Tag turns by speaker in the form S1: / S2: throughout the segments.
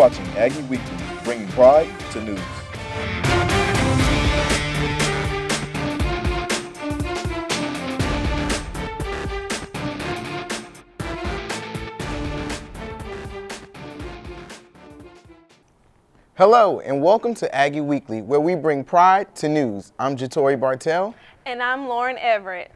S1: watching Aggie Weekly, bringing pride to news.
S2: Hello and welcome to Aggie Weekly, where we bring pride to news. I'm Jatori Bartell.
S3: And I'm Lauren Everett.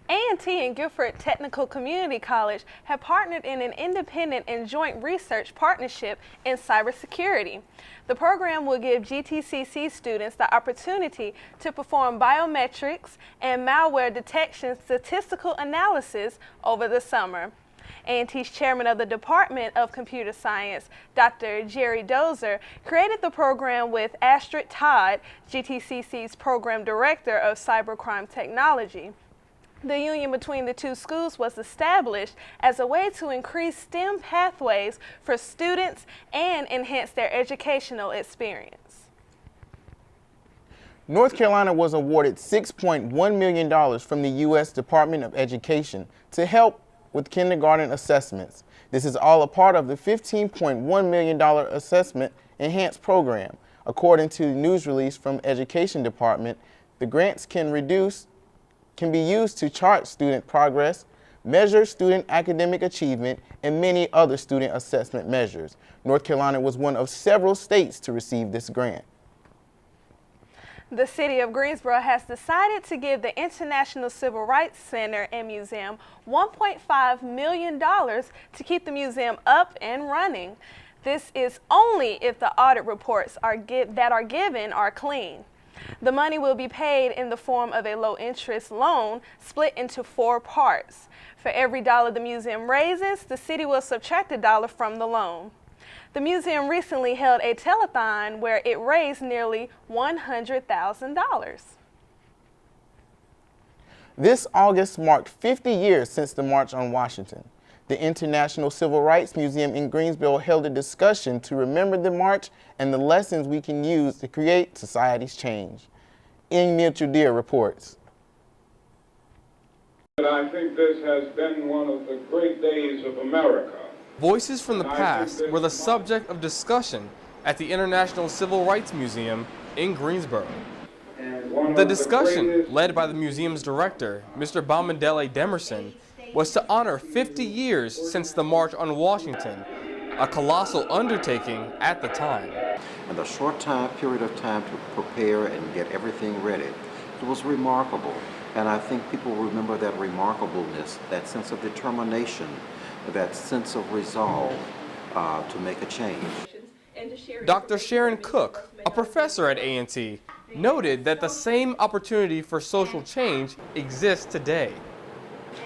S3: A&T and Guilford Technical Community College have partnered in an independent and joint research partnership in cybersecurity. The program will give GTCC students the opportunity to perform biometrics and malware detection statistical analysis over the summer. A&T's chairman of the Department of Computer Science, Dr. Jerry Dozer, created the program with Astrid Todd, GTCC's program director of cybercrime technology. The union between the two schools was established as a way to increase STEM pathways for students and enhance their educational experience.
S2: North Carolina was awarded $6.1 million from the U.S. Department of Education to help with kindergarten assessments. This is all a part of the $15.1 million assessment enhanced program. According to the news release from Education Department, the grants can be used to chart student progress, measure student academic achievement, and many other student assessment measures. North Carolina was one of several states to receive this grant.
S3: The city of Greensboro has decided to give the International Civil Rights Center and Museum $1.5 million to keep the museum up and running. This is only if the audit reports that are given are clean. The money will be paid in the form of a low-interest loan split into 4 parts. For every dollar the museum raises, the city will subtract $1 from the loan. The museum recently held a telethon where it raised nearly $100,000.
S2: This August marked 50 years since the March on Washington. The International Civil Rights Museum in Greensboro held a discussion to remember the march and the lessons we can use to create society's change. Ian Mitchell-Deere reports.
S4: I think this has been one of the great days of America.
S5: Voices from the past were the subject of discussion at the International Civil Rights Museum in Greensboro. The discussion, led by the museum's director, Mr. Bamidele Demerson, was to honor 50 years since the March on Washington, a colossal undertaking at the time.
S6: And the short period of time to prepare and get everything ready, it was remarkable. And I think people remember that remarkableness, that sense of determination, that sense of resolve to make a change.
S5: Dr. Sharon Cook, a professor at A&T, noted that the same opportunity for social change exists today.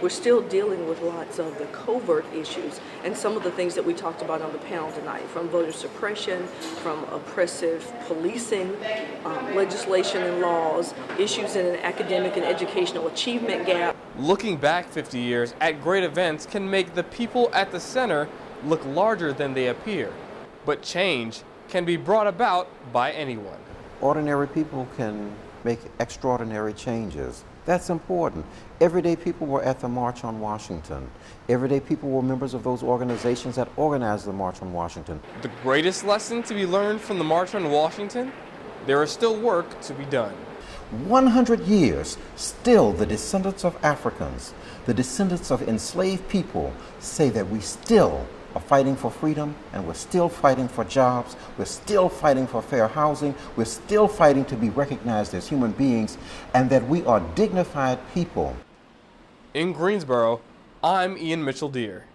S7: We're still dealing with lots of the covert issues and some of the things that we talked about on the panel tonight, from voter suppression, from oppressive policing, legislation and laws, issues in an academic and educational achievement gap.
S5: Looking back 50 years at great events can make the people at the center look larger than they appear, but change can be brought about by anyone.
S6: Ordinary people can make extraordinary changes. That's important. Everyday people were at the March on Washington. Everyday people were members of those organizations that organized the March on Washington.
S5: The greatest lesson to be learned from the March on Washington? There is still work to be done.
S6: 100 years, still the descendants of Africans, the descendants of enslaved people say that we still are fighting for freedom, and we're still fighting for jobs, we're still fighting for fair housing, we're still fighting to be recognized as human beings, and that we are dignified people.
S5: In Greensboro, I'm Ian Mitchell-Deere.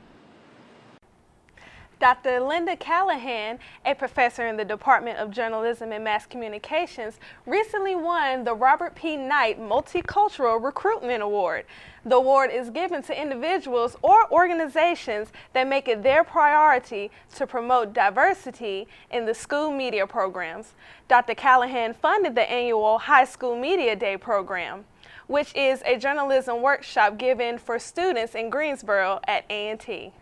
S3: Dr. Linda Callahan, a professor in the Department of Journalism and Mass Communications, recently won the Robert P. Knight Multicultural Recruitment Award. The award is given to individuals or organizations that make it their priority to promote diversity in the school media programs. Dr. Callahan funded the annual High School Media Day program, which is a journalism workshop given for students in Greensboro at A&T.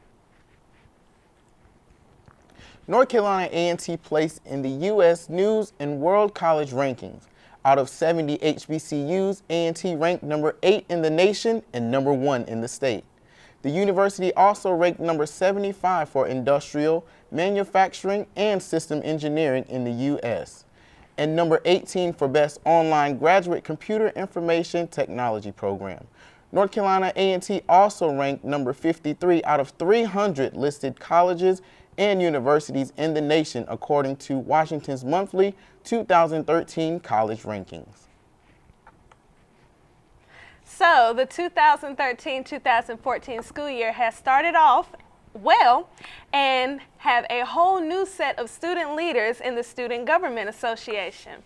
S2: North Carolina A&T placed in the U.S. News and World College Rankings. Out of 70 HBCUs, A&T ranked number 8 in the nation and number 1 in the state. The university also ranked number 75 for industrial, manufacturing, and system engineering in the U.S., and number 18 for best online graduate computer information technology program. North Carolina A&T also ranked number 53 out of 300 listed colleges and universities in the nation according to Washington's monthly 2013 college rankings.
S3: So the 2013-2014 school year has started off well and have a whole new set of student leaders in the Student Government Association.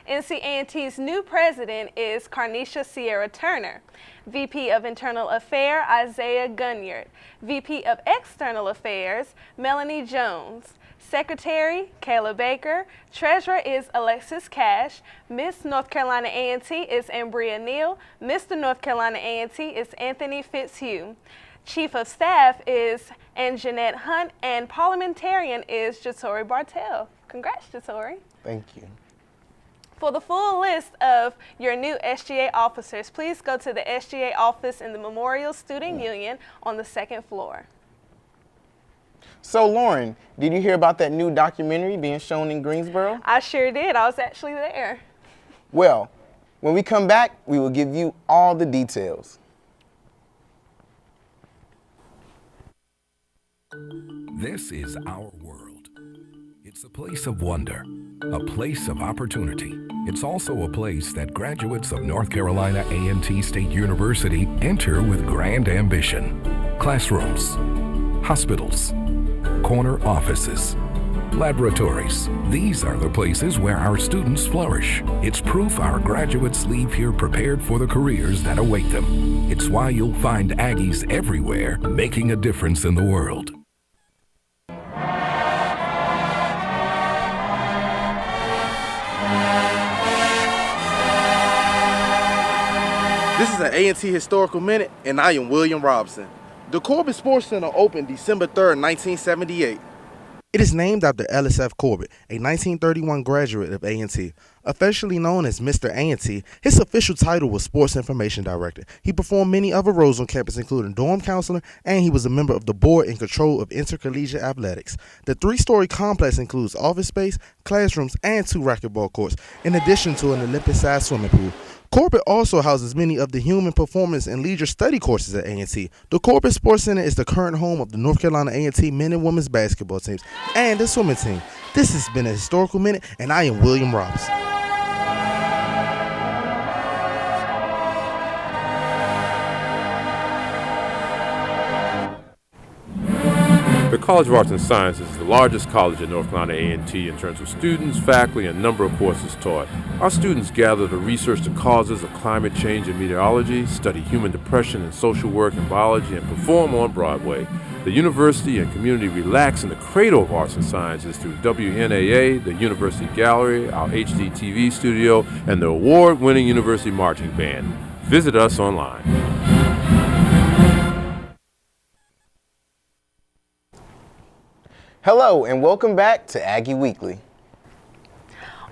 S3: NC-A&T's new president is Carnisha Sierra Turner, VP of Internal Affairs Isaiah Gunyard, VP of External Affairs Melanie Jones, Secretary Kayla Baker, Treasurer is Alexis Cash, Miss North Carolina A&T is Ambria Neal, Mr. North Carolina A&T is Anthony Fitzhugh. Chief of Staff is Anjanette Hunt, and Parliamentarian is Jatori Bartell. Congrats, Jatori.
S2: Thank you.
S3: For the full list of your new SGA officers, please go to the SGA office in the Memorial Student Union on the second floor.
S2: So Lauren, did you hear about that new documentary being shown in Greensboro?
S3: I sure did. I was actually there.
S2: Well, when we come back, we will give you all the details.
S8: This is our world. It's a place of wonder, a place of opportunity. It's also a place that graduates of North Carolina A&T State University enter with grand ambition. Classrooms, hospitals, corner offices, laboratories. These are the places where our students flourish. It's proof our graduates leave here prepared for the careers that await them. It's why you'll find Aggies everywhere making a difference in the world.
S9: This is an A&T Historical Minute, and I am William Robson. The Corbett Sports Center opened December 3rd, 1978. It is named after Ellis F. Corbett, a 1931 graduate of A&T. Officially known as Mr. A&T, his official title was Sports Information Director. He performed many other roles on campus, including dorm counselor, and he was a member of the board in control of intercollegiate athletics. The three-story complex includes office space, classrooms, and 2 racquetball courts, in addition to an Olympic-sized swimming pool. Corbett also houses many of the human performance and leisure study courses at A&T. The Corbett Sports Center is the current home of the North Carolina A&T men and women's basketball teams and the swimming team. This has been a Historical Minute, and I am William Robson.
S10: The College of Arts and Sciences is the largest college at North Carolina A&T in terms of students, faculty, and number of courses taught. Our students gather to research the causes of climate change and meteorology, study human depression and social work and biology, and perform on Broadway. The university and community relax in the cradle of arts and sciences through WNAA, the University Gallery, our HDTV studio, and the award-winning University Marching Band. Visit us online.
S2: Hello and welcome back to Aggie Weekly.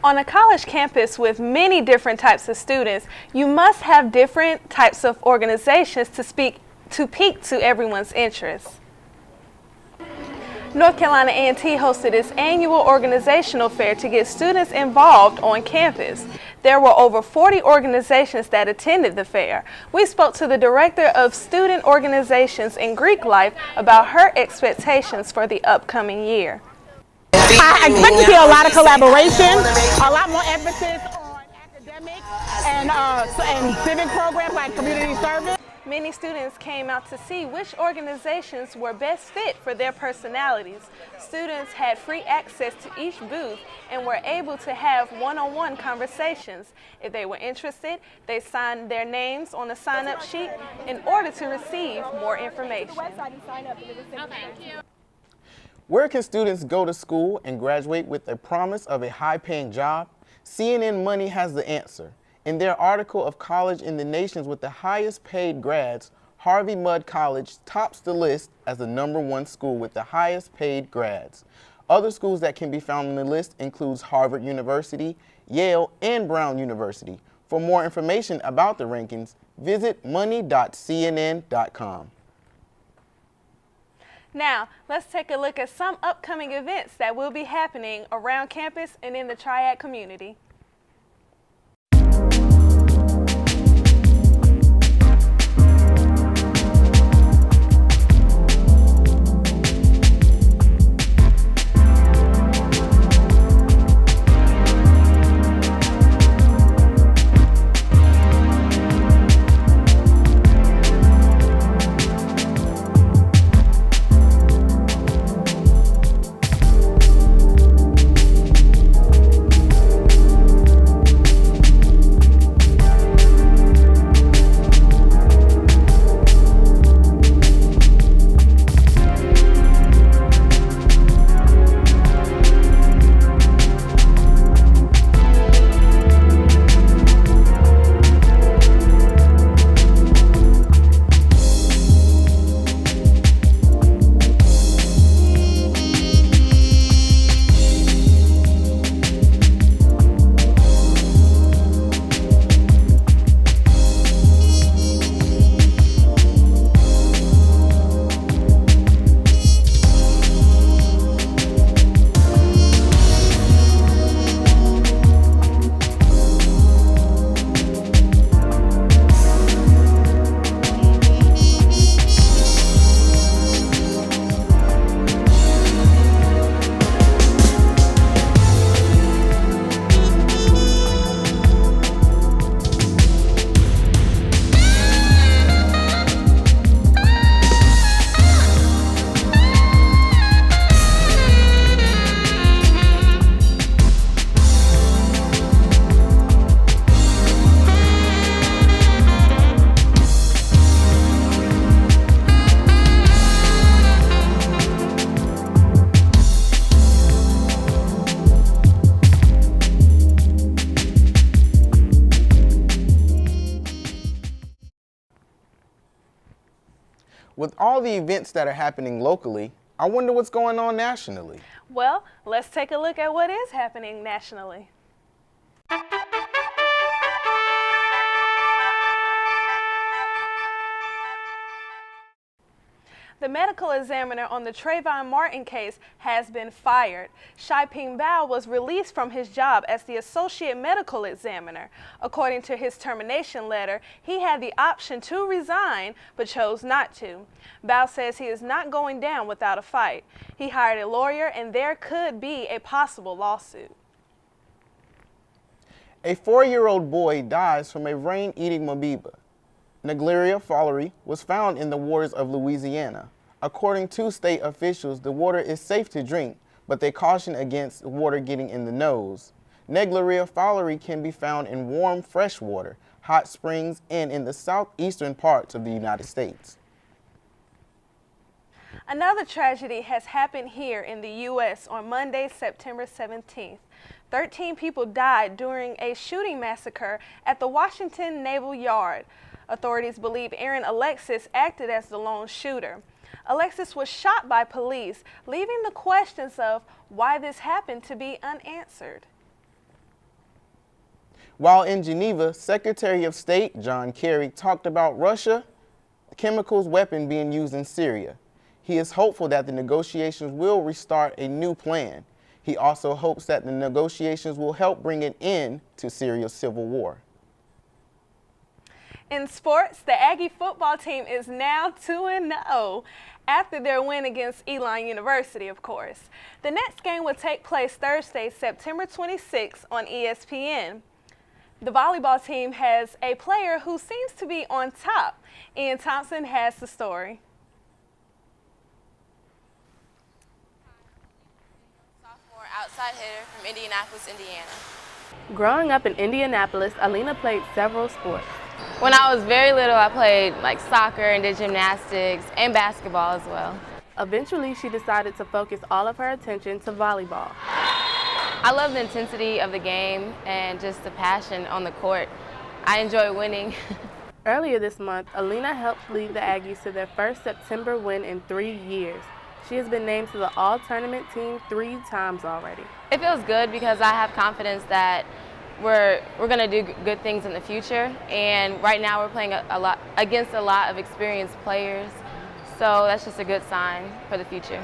S3: On a college campus with many different types of students, you must have different types of organizations to pique to everyone's interests. North Carolina A&T hosted its annual organizational fair to get students involved on campus. There were over 40 organizations that attended the fair. We spoke to the Director of Student Organizations in Greek Life about her expectations for the upcoming year.
S11: I expect to see a lot of collaboration, a lot more emphasis on academics and civic programs like community service.
S3: Many students came out to see which organizations were best fit for their personalities. Students had free access to each booth and were able to have one-on-one conversations. If they were interested, they signed their names on a sign-up sheet in order to receive more information.
S2: Where can students go to school and graduate with a promise of a high-paying job? CNN Money has the answer. In their article of college in the nations with the highest paid grads, Harvey Mudd College tops the list as the #1 school with the highest paid grads. Other schools that can be found on the list includes Harvard University, Yale, and Brown University. For more information about the rankings, visit money.cnn.com.
S3: Now, let's take a look at some upcoming events that will be happening around campus and in the Triad community.
S2: With all the events that are happening locally, I wonder what's going on nationally.
S3: Well, let's take a look at what is happening nationally. The medical examiner on the Trayvon Martin case has been fired. Shai-Ping Bao was released from his job as the associate medical examiner. According to his termination letter, he had the option to resign but chose not to. Bao says he is not going down without a fight. He hired a lawyer and there could be a possible lawsuit.
S2: A 4-year-old boy dies from a rain-eating amoeba. Naegleria fowleri was found in the waters of Louisiana. According to state officials, the water is safe to drink, but they caution against water getting in the nose. Naegleria fowleri can be found in warm, fresh water, hot springs, and in the southeastern parts of the United States.
S3: Another tragedy has happened here in the U.S. on Monday, September 17th. 13 people died during a shooting massacre at the Washington Naval Yard. Authorities believe Aaron Alexis acted as the lone shooter. Alexis was shot by police, leaving the questions of why this happened to be unanswered.
S2: While in Geneva, Secretary of State John Kerry talked about Russia chemicals weapon being used in Syria. He is hopeful that the negotiations will restart a new plan. He also hopes that the negotiations will help bring an end to Syria's civil war.
S3: In sports, the Aggie football team is now 2-0 after their win against Elon University, of course. The next game will take place Thursday, September 26th on ESPN. The volleyball team has a player who seems to be on top. Ian Thompson has the story.
S12: Sophomore outside hitter from Indianapolis, Indiana.
S13: Growing up in Indianapolis, Alina played several sports.
S12: When I was very little, I played like soccer and did gymnastics and basketball as well.
S13: Eventually, she decided to focus all of her attention to volleyball.
S12: I love the intensity of the game and just the passion on the court. I enjoy winning.
S13: Earlier this month, Alina helped lead the Aggies to their first September win in 3 years. She has been named to the All-Tournament team 3 times already.
S12: It feels good because I have confidence that we're going to do good things in the future. And right now we're playing a lot against a lot of experienced players. So that's just a good sign for the future.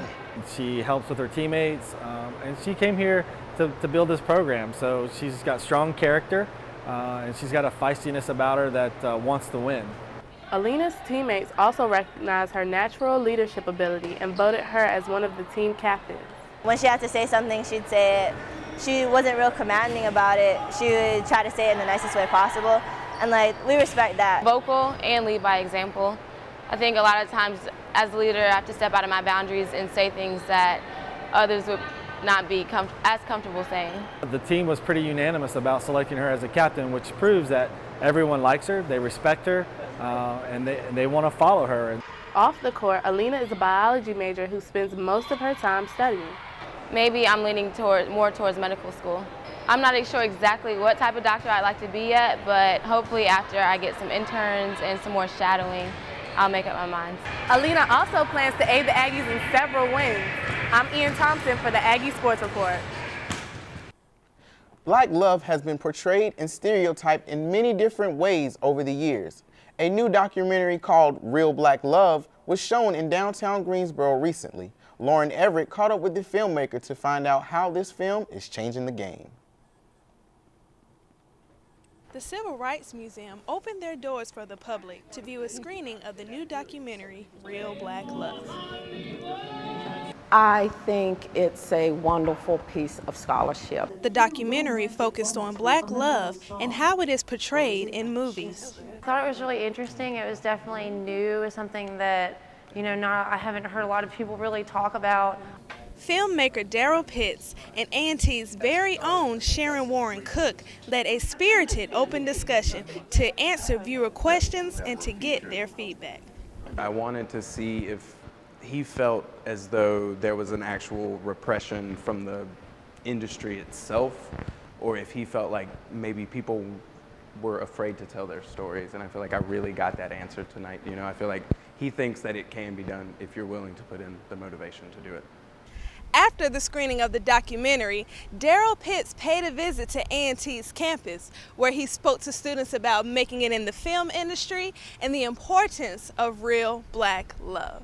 S14: She helps with her teammates, and she came here to build this program. So she's got strong character, and she's got a feistiness about her that wants to win.
S13: Alina's teammates also recognized her natural leadership ability and voted her as one of the team captains.
S15: When she had to say something, she'd say it. She wasn't real commanding about it. She would try to say it in the nicest way possible, and we respect that.
S12: Vocal and lead by example. I think a lot of times as a leader, I have to step out of my boundaries and say things that others would not be as comfortable saying.
S14: The team was pretty unanimous about selecting her as a captain, which proves that everyone likes her, they respect her, and they want to follow her.
S13: Off the court, Alina is a biology major who spends most of her time studying.
S12: Maybe I'm leaning more towards medical school. I'm not sure exactly what type of doctor I'd like to be yet, but hopefully after I get some interns and some more shadowing, I'll make up my mind.
S13: Alina also plans to aid the Aggies in several wins. I'm Ian Thompson for the Aggie Sports Report.
S2: Black love has been portrayed and stereotyped in many different ways over the years. A new documentary called Real Black Love was shown in downtown Greensboro recently. Lauren Everett caught up with the filmmaker to find out how this film is changing the game.
S3: The Civil Rights Museum opened their doors for the public to view a screening of the new documentary, Real Black Love.
S16: I think it's a wonderful piece of scholarship.
S3: The documentary focused on Black love and how it is portrayed in movies.
S17: I thought it was really interesting. It was definitely new. It was something that, I haven't heard a lot of people really talk about.
S3: Filmmaker Daryl Pitts and A&T's very own Sharon Warren Cook led a spirited open discussion to answer viewer questions and to get their feedback.
S18: I wanted to see if he felt as though there was an actual repression from the industry itself, or if he felt like maybe people were afraid to tell their stories. And I feel like I really got that answer tonight. I feel like he thinks that it can be done if you're willing to put in the motivation to do it.
S3: After the screening of the documentary, Daryl Pitts paid a visit to A&T's campus, where he spoke to students about making it in the film industry and the importance of real Black love.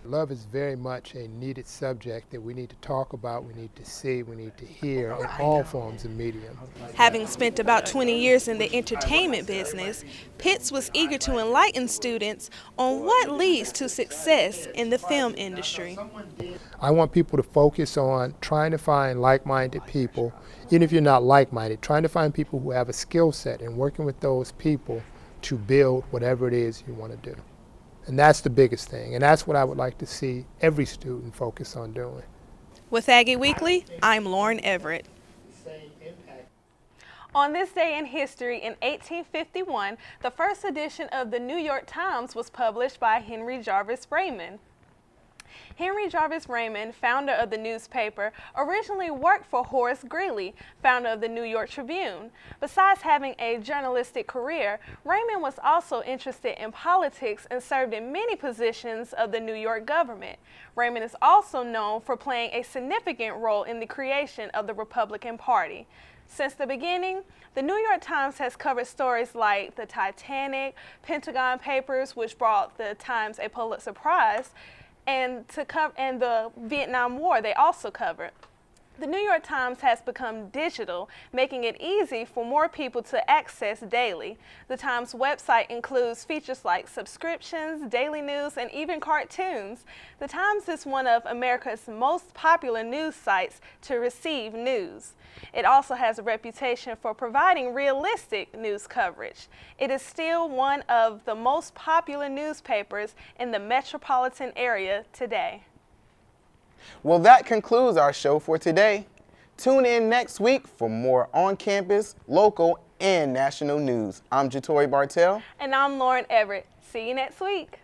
S19: Love is very much a needed subject that we need to talk about, we need to see, we need to hear in all forms of media.
S3: Having spent about 20 years in the entertainment business, Pitts was eager to enlighten students on what leads to success in the film industry.
S19: I want people to focus on trying to find like-minded people, even if you're not like-minded, trying to find people who have a skill set and working with those people to build whatever it is you want to do. And that's the biggest thing, and that's what I would like to see every student focus on doing.
S3: With Aggie Weekly, I'm Lauren Everett. On this day in history, in 1851, the first edition of the New York Times was published by Henry Jarvis Raymond. Henry Jarvis Raymond, founder of the newspaper, originally worked for Horace Greeley, founder of the New York Tribune. Besides having a journalistic career, Raymond was also interested in politics and served in many positions of the New York government. Raymond is also known for playing a significant role in the creation of the Republican Party. Since the beginning, the New York Times has covered stories like the Titanic, Pentagon Papers, which brought the Times a Pulitzer Prize, and the Vietnam War they also covered. The New York Times has become digital, making it easy for more people to access daily. The Times website includes features like subscriptions, daily news, and even cartoons. The Times is one of America's most popular news sites to receive news. It also has a reputation for providing realistic news coverage. It is still one of the most popular newspapers in the metropolitan area today.
S2: Well, that concludes our show for today. Tune in next week for more on-campus, local, and national news. I'm Jatori Bartell.
S3: And I'm Lauren Everett. See you next week.